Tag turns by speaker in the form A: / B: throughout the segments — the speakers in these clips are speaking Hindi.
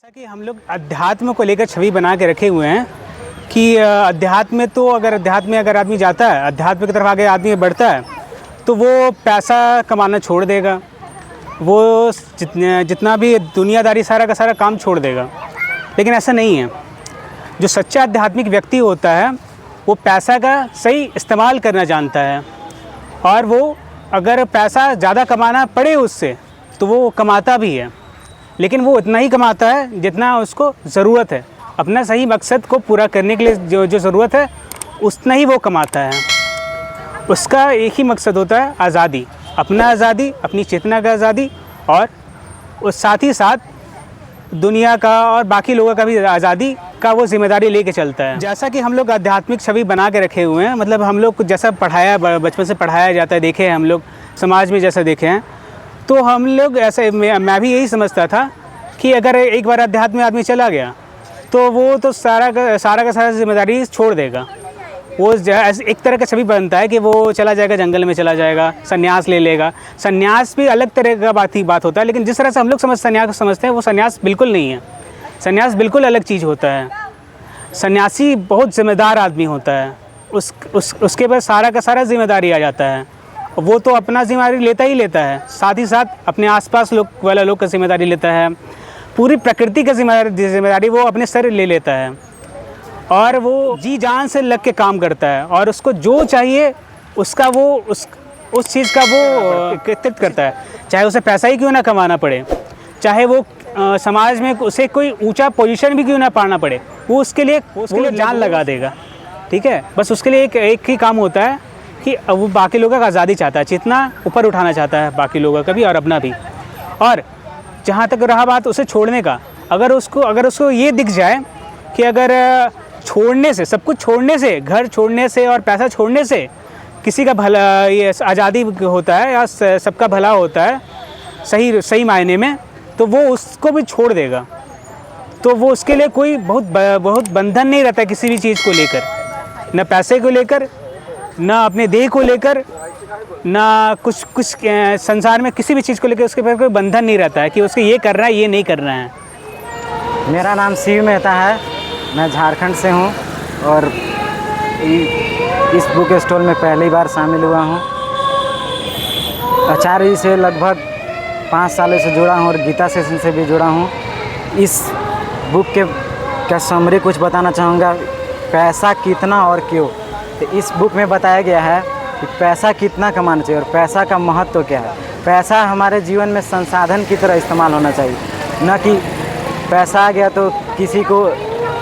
A: जैसा कि हम लोग अध्यात्म को लेकर छवि बना के रखे हुए हैं कि अध्यात्म में तो अध्यात्म में अगर आदमी जाता है, अध्यात्म की तरफ आगे आदमी बढ़ता है तो वो पैसा कमाना छोड़ देगा, वो जितना भी दुनियादारी सारा का सारा काम छोड़ देगा। लेकिन ऐसा नहीं है। जो सच्चा आध्यात्मिक व्यक्ति होता है वो पैसा का सही इस्तेमाल करना जानता है, और वो अगर पैसा ज़्यादा कमाना पड़े उससे तो वो कमाता भी है, लेकिन वो उतना ही कमाता है जितना उसको ज़रूरत है। अपना सही मकसद को पूरा करने के लिए जो ज़रूरत है उतना ही वो कमाता है। उसका एक ही मकसद होता है आज़ादी, अपना आज़ादी, अपनी चेतना का आज़ादी, और उस साथ ही साथ दुनिया का और बाकी लोगों का भी आज़ादी का वो जिम्मेदारी लेके चलता है। जैसा कि हम लोग आध्यात्मिक छवि बना के रखे हुए हैं, मतलब हम लोग जैसा पढ़ाया, बचपन से पढ़ाया जाता है, देखे हैं हम लोग समाज में जैसा देखे हैं, तो हम लोग ऐसे, मैं भी यही समझता था कि अगर एक बार अध्यात्म में आदमी चला गया तो वो तो सारा का सारा जिम्मेदारी छोड़ देगा। वो एक तरह का छवि बनता है कि वो चला जाएगा, जंगल में चला जाएगा, सन्यास ले लेगा। सन्यास भी अलग तरह का बात होता है, लेकिन जिस तरह से हम लोग सन्यास को समझते हैं वो सन्यास बिल्कुल नहीं है। सन्यास बिल्कुल अलग चीज़ होता है। सन्यासी बहुत ज़िम्मेदार आदमी होता है, उसके पास सारा का सारा जिम्मेदारी आ जाता है। वो तो अपना जिम्मेदारी लेता ही लेता है, साथ ही साथ अपने आसपास वाला लोग का जिम्मेदारी लेता है, पूरी प्रकृति का जिम्मेदारी वो अपने सर ले लेता है, और वो जी जान से लग के काम करता है, और उसको जो चाहिए उसका वो उस चीज़ का वो कृतित्व करता है, चाहे उसे पैसा ही क्यों ना कमाना पड़े, चाहे वो समाज में उसे कोई ऊंचा पोजीशन भी क्यों ना पाना पड़े, वो उसके लिए जान लगा देगा। ठीक है, बस उसके लिए एक ही काम होता है कि वो बाकी लोगों का आज़ादी चाहता है, जितना ऊपर उठाना चाहता है बाकी लोगों का भी और अपना भी। और जहाँ तक रहा बात उसे छोड़ने का, अगर उसको ये दिख जाए कि अगर छोड़ने से, सब कुछ छोड़ने से, घर छोड़ने से और पैसा छोड़ने से किसी का भला, ये आज़ादी होता है या सबका भला होता है सही मायने में, तो वो उसको भी छोड़ देगा। तो वो उसके लिए कोई बहुत बंधन नहीं रहता किसी भी चीज़ को लेकर, न पैसे को लेकर, ना अपने देह को लेकर, ना कुछ संसार में किसी भी चीज़ को लेकर उसके पास कोई बंधन नहीं रहता है कि उसको ये करना है, ये नहीं करना है।
B: मेरा नाम शिव मेहता है, मैं झारखंड से हूँ और इस बुक स्टॉल में पहली बार शामिल हुआ हूँ। आचार्य से लगभग 5 सालों से जुड़ा हूँ और गीता सेशन से भी जुड़ा हूँ। इस बुक का समरी कुछ बताना चाहूँगा, पैसा कितना और क्यों। तो इस बुक में बताया गया है कि पैसा कितना कमाना चाहिए और पैसा का महत्व क्या है। पैसा हमारे जीवन में संसाधन की तरह इस्तेमाल होना चाहिए, न कि पैसा आ गया तो किसी को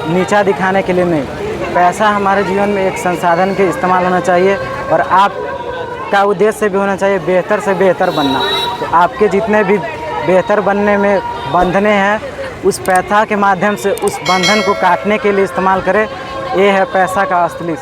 B: नीचा दिखाने के लिए नहीं। पैसा हमारे जीवन में एक संसाधन के इस्तेमाल होना चाहिए, और आपका उद्देश्य भी होना चाहिए बेहतर से बेहतर बनना। तो आपके जितने भी बेहतर बनने में बंधने हैं, उस पैसा के माध्यम से उस बंधन को काटने के लिए इस्तेमाल करें। ये है पैसा का असली